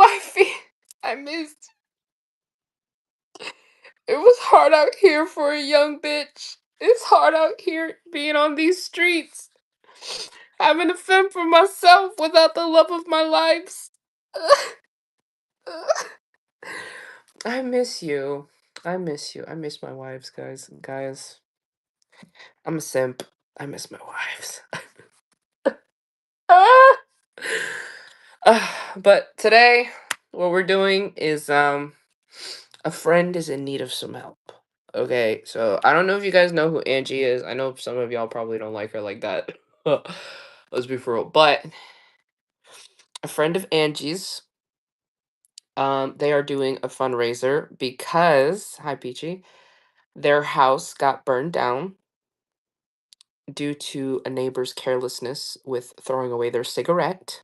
Wifey, I missed. It was hard out here for a young bitch. It's hard out here being on these streets. Having to fend for myself without the love of my lives. I miss you. I miss you. I miss my wives, guys. Guys, I'm a simp. I miss my wives. Ah! But today, what we're doing is a friend is in need of some help. Okay, so I don't know if you guys know who Angie is. I know some of y'all probably don't like her like that. Let's be for real. But a friend of Angie's, they are doing a fundraiser because, hi Peachy, their house got burned down due to a neighbor's carelessness with throwing away their cigarette.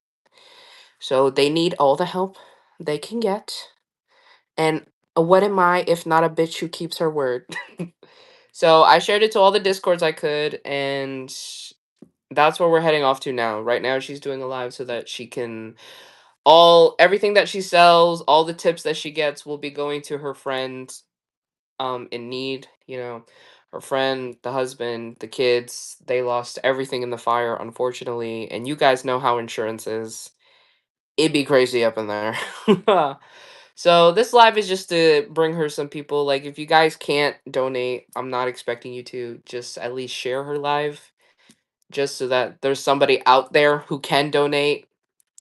So they need all the help they can get. And what am I if not a bitch who keeps her word? So I shared it to all the discords I could, and that's where we're heading off to now. Right now, she's doing a live so that she can everything that she sells, all the tips that she gets will be going to her friend in need. You know, her friend, the husband, the kids, they lost everything in the fire, unfortunately. And you guys know how insurance is. It'd be crazy up in there. So this live is just to bring her some people. Like if you guys can't donate, I'm not expecting you to. Just at least share her live. Just so that there's somebody out there who can donate.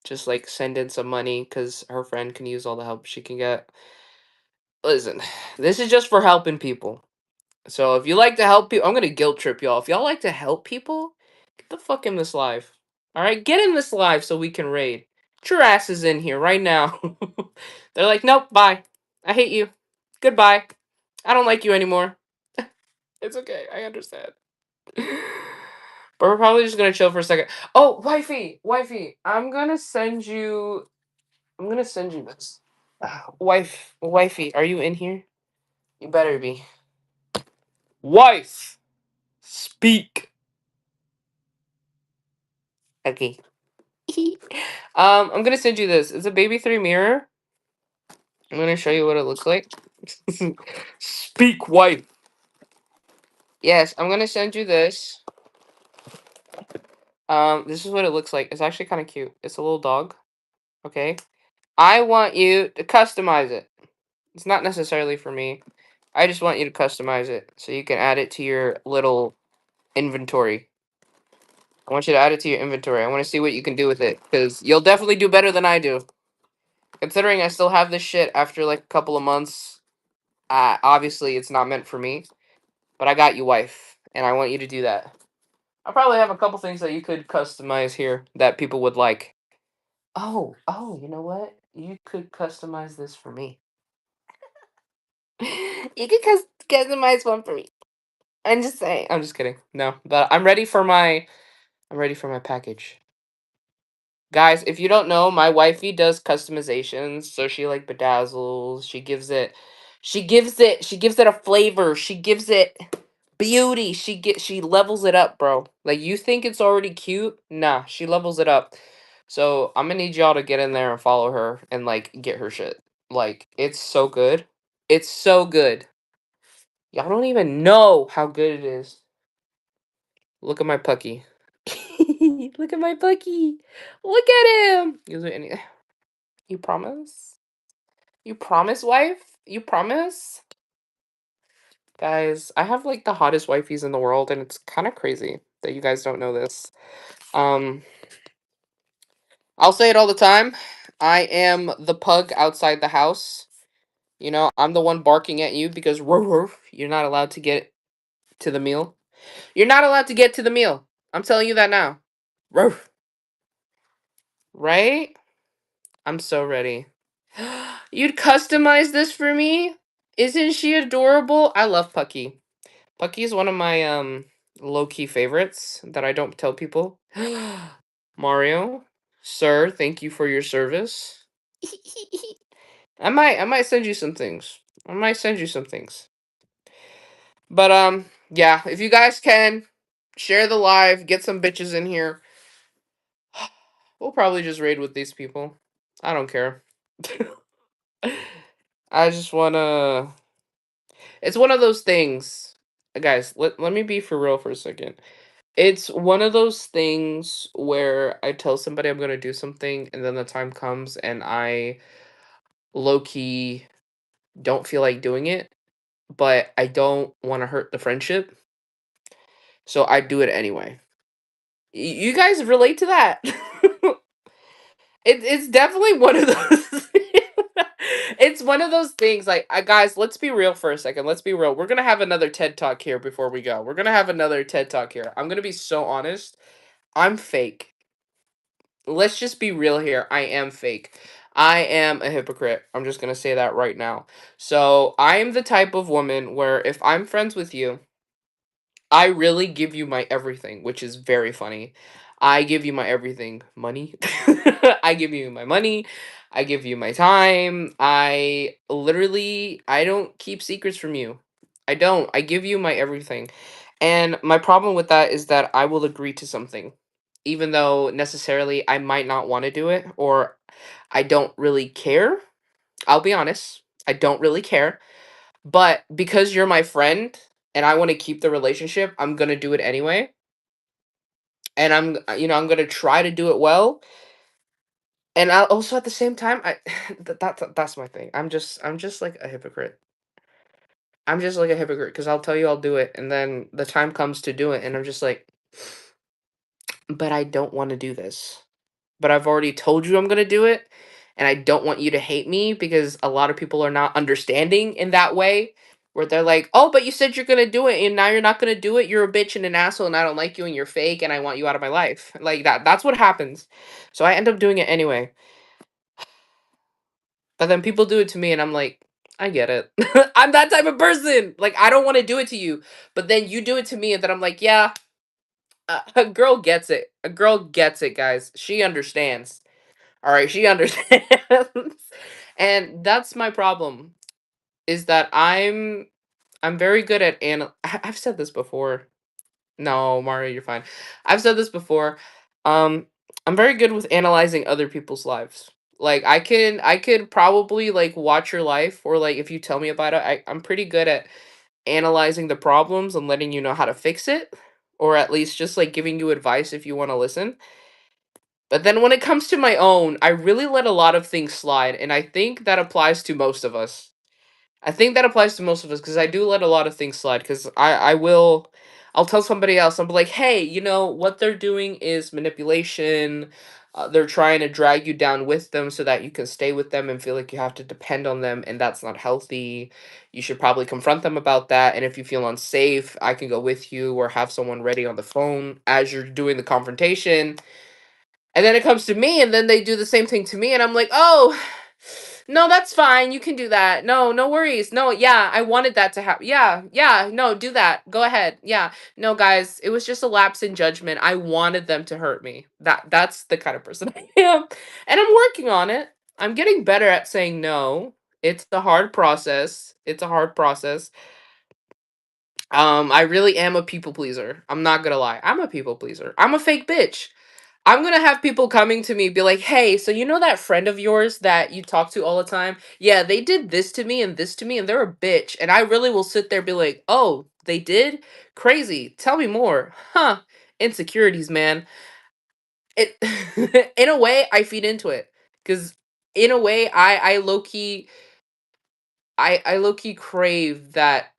Just like send in some money because her friend can use all the help she can get. Listen, this is just for helping people. So if you like to help people, I'm gonna guilt trip y'all. If y'all like to help people, get the fuck in this live. Alright, get in this live so we can raid. Get your asses in here right now. They're like, nope, bye. I hate you. Goodbye. I don't like you anymore. It's okay, I understand. But we're probably just gonna chill for a second. Oh, wifey, I'm gonna send you this. Wifey, are you in here? You better be. Wife, speak. Okay. I'm gonna send you this. It's a baby 3 mirror. I'm gonna show you what it looks like. Speak, wife. Yes, I'm gonna send you this. This is what it looks like. It's actually kind of cute. It's a little dog. Okay. I want you to customize it. It's not necessarily for me. I just want you to customize it so you can add it to your little inventory. I want you to add it to your inventory. I want to see what you can do with it because you'll definitely do better than I do. Considering I still have this shit after like a couple of months, obviously it's not meant for me. But I got you, wife, and I want you to do that. I probably have a couple things that you could customize here that people would like. Oh, you know what? You could customize this for me. You could customize one for me. I'm just saying. I'm just kidding. No, but I'm ready for my package. Guys, if you don't know, my wifey does customizations, so she like bedazzles, she gives it a flavor, she gives it beauty, she levels it up, bro. Like you think it's already cute? Nah, she levels it up. So, I'm gonna need y'all to get in there and follow her and like get her shit. Like it's so good. It's so good. Y'all don't even know how good it is. Look at my pucky. Look at my pucky. Look at him. You promise? You promise, wife? You promise? Guys, I have like the hottest wifeys in the world, and it's kind of crazy that you guys don't know this. Um, I'll say it all the time. I am the pug outside the house. You know, I'm the one barking at you because you're not allowed to get to the meal. You're not allowed to get to the meal. I'm telling you that now. Roof. Right? I'm so ready. You'd customize this for me? Isn't she adorable? I love Pucky. Pucky is one of my low-key favorites that I don't tell people. Mario, sir, thank you for your service. I might send you some things. I might send you some things. But yeah, if you guys can share the live, get some bitches in here. We'll probably just raid with these people. I don't care. I just wanna it's one of those things guys, let me be for real for a second. It's one of those things where I tell somebody I'm gonna do something, and then the time comes and I low key don't feel like doing it, but I don't wanna hurt the friendship, so I do it anyway. You guys relate to that? It's definitely one of those it's one of those things, like, guys, let's be real for a second, let's be real. We're gonna have another TED Talk here before we go. We're gonna have another TED Talk here. I'm gonna be so honest, I'm fake. Let's just be real here, I am fake. I am a hypocrite. I'm just gonna say that right now. So, I am the type of woman where if I'm friends with you, I really give you my everything, which is very funny. I give you my everything. Money? I give you my money. I give you my time. I don't keep secrets from you. I don't. I give you my everything. And my problem with that is that I will agree to something, even though necessarily I might not want to do it or I don't really care. I'll be honest. I don't really care, but because you're my friend and I want to keep the relationship, I'm going to do it anyway. And I'm going to try to do it well. And I also at the same time, that's my thing. I'm just like a hypocrite. I'm just like a hypocrite because I'll tell you I'll do it, and then the time comes to do it, and I'm just like, but I don't want to do this. But I've already told you I'm gonna do it, and I don't want you to hate me because a lot of people are not understanding in that way, where they're like, "Oh, but you said you're gonna do it, and now you're not gonna do it. You're a bitch and an asshole, and I don't like you, and you're fake, and I want you out of my life." Like that. That's what happens. So I end up doing it anyway. But then people do it to me, and I'm like, I get it. I'm that type of person. Like I don't want to do it to you, but then you do it to me, and then I'm like, yeah, a girl gets it. A girl gets it, guys. She understands. All right, she understands. And that's my problem is that I'm very good at I've said this before. No, Mario, you're fine. I've said this before. Um I'm very good with analyzing other people's lives. Like I could probably like watch your life or like if you tell me about it, I'm pretty good at analyzing the problems and letting you know how to fix it or at least just like giving you advice if you want to listen. But then when it comes to my own, I really let a lot of things slide, and I think that applies to most of us. I think that applies to most of us because I do let a lot of things slide because I'll tell somebody else, I'll be like, hey, what they're doing is manipulation. They're trying to drag you down with them so that you can stay with them and feel like you have to depend on them, and that's not healthy. You should probably confront them about that. And if you feel unsafe, I can go with you or have someone ready on the phone as you're doing the confrontation. And then it comes to me, and then they do the same thing to me, and I'm like, oh, no, that's fine. You can do that. No, no worries. No, yeah, I wanted that to happen. Yeah, yeah, no, do that. Go ahead. Yeah. No, guys, it was just a lapse in judgment. I wanted them to hurt me. That's the kind of person I am. And I'm working on it. I'm getting better at saying no. It's a hard process. It's a hard process. I really am a people pleaser. I'm not gonna lie. I'm a people pleaser. I'm a fake bitch. I'm gonna have people coming to me be like, "Hey, so you know that friend of yours that you talk to all the time? Yeah, they did this to me and this to me, and they're a bitch." And I really will sit there and be like, "Oh, they did? Crazy. Tell me more." Huh. Insecurities, man. It in a way I feed into it. Cause in a way I low key I low key crave that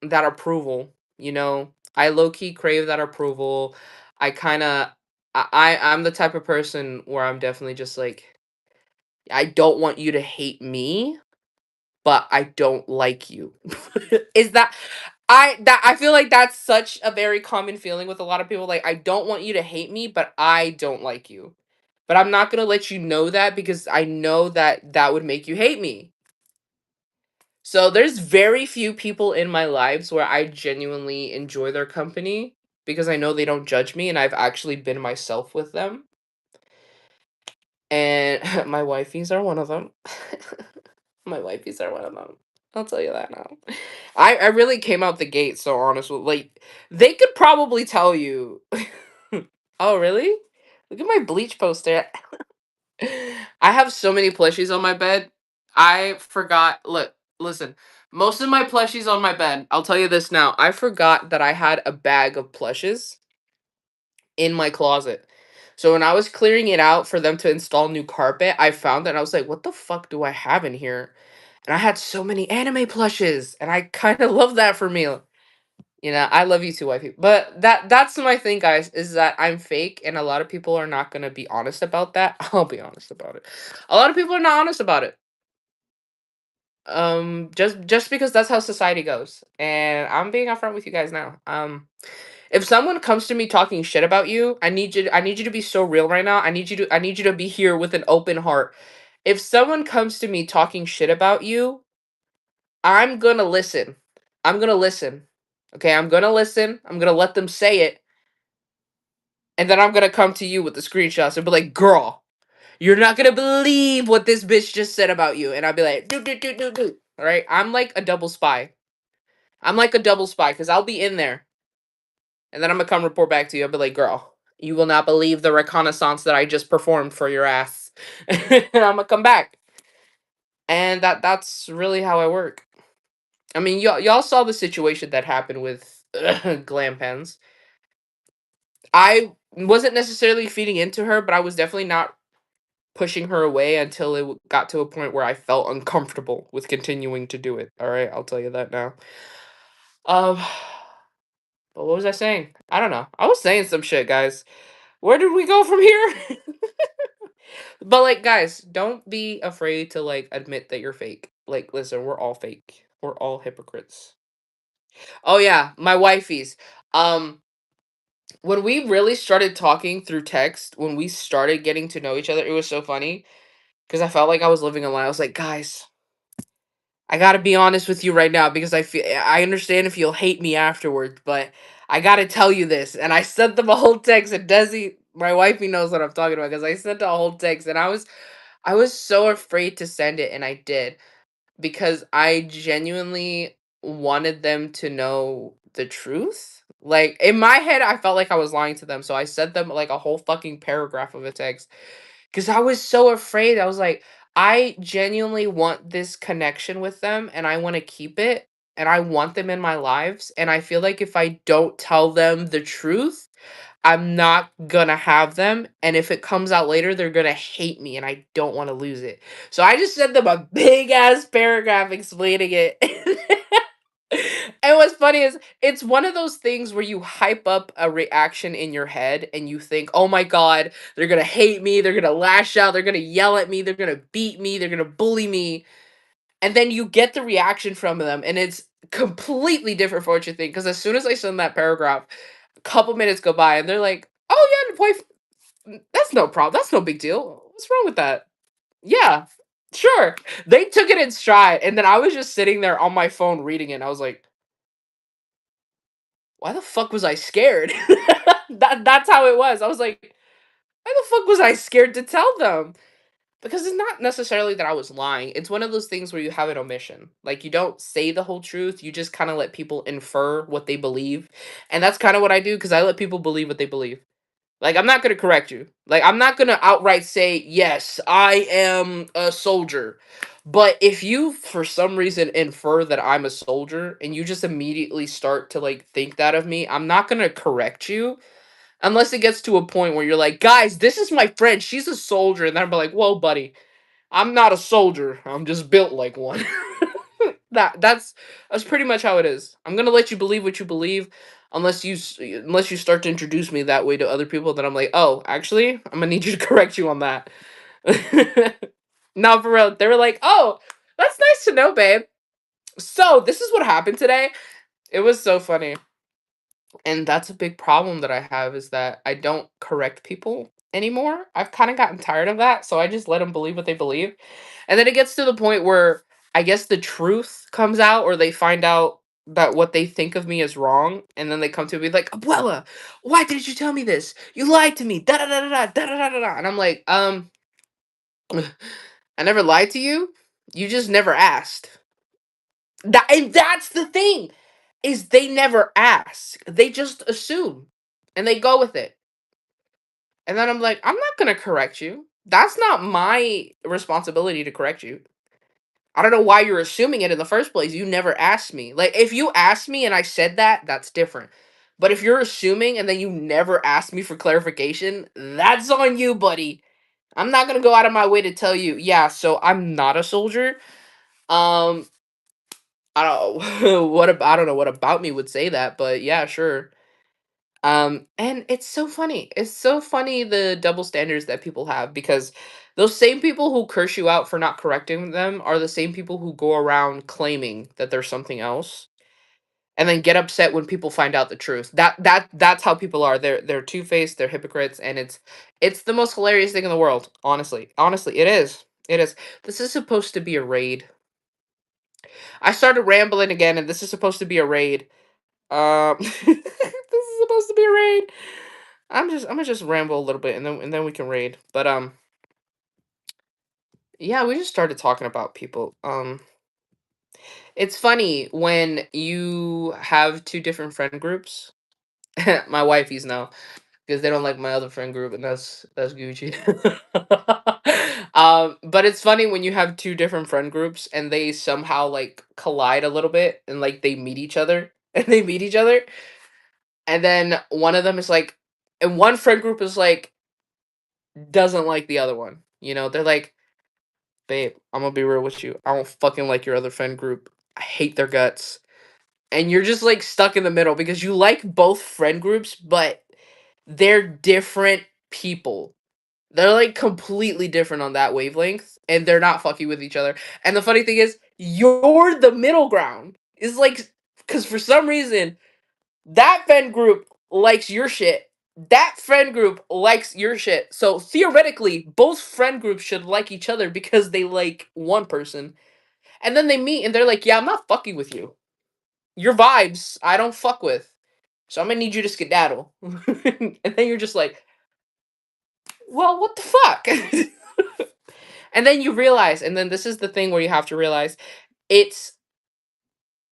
approval, you know? I low key crave that approval. I kind of I'm the type of person where I'm definitely just like I don't want you to hate me, but I don't like you. Is that I feel like that's such a very common feeling with a lot of people like I don't want you to hate me, but I don't like you. But I'm not going to let you know that because I know that that would make you hate me. So there's very few people in my lives where I genuinely enjoy their company because I know they don't judge me and I've actually been myself with them. And my wifeys are one of them. My wifeys are one of them. I'll tell you that now. I really came out the gate so honest with like they could probably tell you. Oh really? Look at my bleach poster. I have so many plushies on my bed. I forgot. Look, listen. Most of my plushies on my bed. I'll tell you this now. I forgot that I had a bag of plushes in my closet. So when I was clearing it out for them to install new carpet, I found it and I was like, "What the fuck do I have in here?" And I had so many anime plushes, and I kind of love that for me. You know, I love you too, wifey. But that's my thing, guys, is that I'm fake, and a lot of people are not gonna be honest about that. I'll be honest about it. A lot of people are not honest about it. Just because that's how society goes. And I'm being upfront with you guys now. If someone comes to me talking shit about you, I need you to be so real right now. I need you to be here with an open heart. If someone comes to me talking shit about you, I'm gonna listen. I'm gonna listen. Okay, I'm gonna listen. I'm gonna let them say it, and then I'm gonna come to you with the screenshots and be like, "Girl, you're not gonna believe what this bitch just said about you." And I'll be like, "Do do do do do." All right, I'm like a double spy. I'm like a double spy because I'll be in there, and then I'm gonna come report back to you. I'll be like, "Girl, you will not believe the reconnaissance that I just performed for your ass," and I'm gonna come back, and that's really how I work. I mean, y'all saw the situation that happened with glam pens. I wasn't necessarily feeding into her, but I was definitely not pushing her away until it got to a point where I felt uncomfortable with continuing to do it. All right, I'll tell you that now. Um, but what was I saying? I don't know. I was saying some shit, guys. Where did we go from here? But like, guys, don't be afraid to like admit that you're fake. Like, listen, we're all fake. We're all hypocrites. Oh yeah, my wifeys. Um, when we really started talking through text, when we started getting to know each other, it was so funny because I felt like I was living a lie. I was like, guys, I gotta be honest with you right now because I understand if you'll hate me afterwards, but I gotta tell you this. And I sent them a whole text, and Desi, my wifey, knows what I'm talking about because I sent a whole text, and I was so afraid to send it, and I did because I genuinely wanted them to know the truth. Like in my head, I felt like I was lying to them, so I sent them like a whole fucking paragraph of a text because I was so afraid. I was like, I genuinely want this connection with them and I want to keep it and I want them in my lives. And I feel like if I don't tell them the truth, I'm not gonna have them. And if it comes out later, they're gonna hate me and I don't want to lose it. So I just sent them a big ass paragraph explaining it. And what's funny is it's one of those things where you hype up a reaction in your head and you think, oh my God, they're gonna hate me, they're gonna lash out, they're gonna yell at me, they're gonna beat me, they're gonna bully me. And then you get the reaction from them and it's completely different from what you think. Because as soon as I send that paragraph, a couple minutes go by and they're like, oh yeah, wife, that's no problem. That's no big deal. What's wrong with that? Yeah, sure. They took it in stride. And then I was just sitting there on my phone reading it. And I was like, why the fuck was I scared? That's how it was. I was like, why the fuck was I scared to tell them? Because it's not necessarily that I was lying. It's one of those things where you have an omission. Like you don't say the whole truth. You just kind of let people infer what they believe. And that's kind of what I do because I let people believe what they believe. Like I'm not going to correct you. Like I'm not going to outright say, "Yes, I am a soldier." But if you for some reason infer that I'm a soldier and you just immediately start to like think that of me, I'm not going to correct you unless it gets to a point where you're like, "Guys, this is my friend. She's a soldier." And then I'm like, "Whoa, buddy. I'm not a soldier. I'm just built like one." That's pretty much how it is. I'm gonna let you believe what you believe, unless you start to introduce me that way to other people. Then I'm like, oh, actually, I'm gonna need you to correct you on that. No, for real. They were like, oh, that's nice to know, babe. So this is what happened today. It was so funny. And that's a big problem that I have is that I don't correct people anymore. I've kind of gotten tired of that, so I just let them believe what they believe. And then it gets to the point where I guess the truth comes out or they find out that what they think of me is wrong and then they come to me like, "Abuela, why did you tell me this? You lied to me." Da da da da da da da da da. And I'm like, I never lied to you. You just never asked." And that's the thing is they never ask. They just assume and they go with it. And then I'm like, I'm not going to correct you. That's not my responsibility to correct you. I don't know why you're assuming it in the first place. You never asked me. Like, if you asked me and I said that, that's different. But if you're assuming and then you never asked me for clarification, that's on you, buddy. I'm not gonna go out of my way to tell you, yeah, so I'm not a soldier. Um, I don't I don't know what about me would say that, but yeah, sure. And it's so funny. It's so funny the double standards that people have because those same people who curse you out for not correcting them are the same people who go around claiming that there's something else and then get upset when people find out the truth. That's how people are. They're two-faced, they're hypocrites, and it's the most hilarious thing in the world, honestly. Honestly, it is. It is. This is supposed to be a raid. I started rambling again and this is supposed to be a raid. This is supposed to be a raid. I'm gonna just ramble a little bit and then we can raid. But yeah, we just started talking about people. It's funny when you have two different friend groups. My wifey's now because they don't like my other friend group, and that's Gucci. But it's funny when you have two different friend groups and they somehow like collide a little bit and like they meet each other and they meet each other, and then one of them is like, and one friend group is like doesn't like the other one. You know, they're like, babe, I'm gonna be real with you. I don't fucking like your other friend group. I hate their guts. And you're just like stuck in the middle because you like both friend groups, but they're different people. They're like completely different on that wavelength, and they're not fucking with each other. And the funny thing is, you're the middle ground. Is like, because for some reason, that friend group likes your shit. That friend group likes your shit. So theoretically, both friend groups should like each other because they like one person. And then they meet and they're like, yeah, I'm not fucking with you. Your vibes, I don't fuck with. So I'm gonna need you to skedaddle. And then you're just like, well, what the fuck? And then you realize, and then this is the thing where you have to realize it's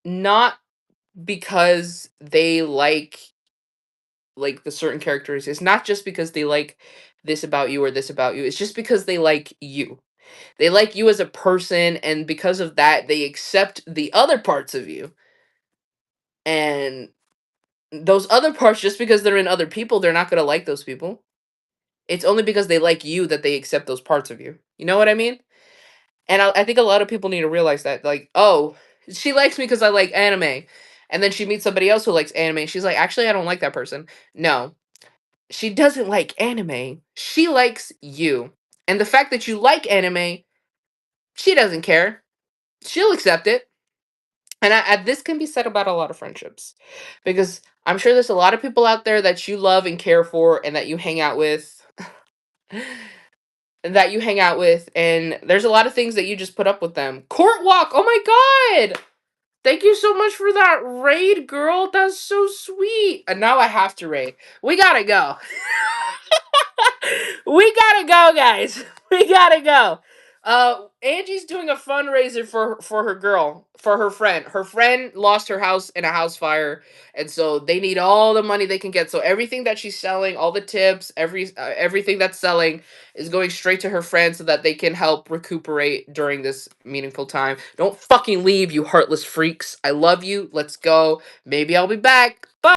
not because they like the certain characters. It's not just because they like this about you or this about you. It's just because they like you. They like you as a person, and because of that, they accept the other parts of you. And those other parts, just because they're in other people, they're not gonna like those people. It's only because they like you that they accept those parts of you. You know what I mean? And I think a lot of people need to realize that, like, oh, she likes me because I like anime. And then she meets somebody else who likes anime. And she's like, actually, I don't like that person. No, she doesn't like anime. She likes you. And the fact that you like anime, she doesn't care. She'll accept it. And this can be said about a lot of friendships. Because I'm sure there's a lot of people out there that you love and care for and that you hang out with. That you hang out with. And there's a lot of things that you just put up with them. Court walk. Oh my God. Thank you so much for that raid, girl. That's so sweet. And now I have to raid. We gotta go. We gotta go, guys. We gotta go. Angie's doing a fundraiser for her girl, for her friend. Her friend lost her house in a house fire, and so they need all the money they can get. So everything that she's selling, all the tips, everything that's selling is going straight to her friend so that they can help recuperate during this meaningful time. Don't fucking leave, you heartless freaks. I love you. Let's go. Maybe I'll be back.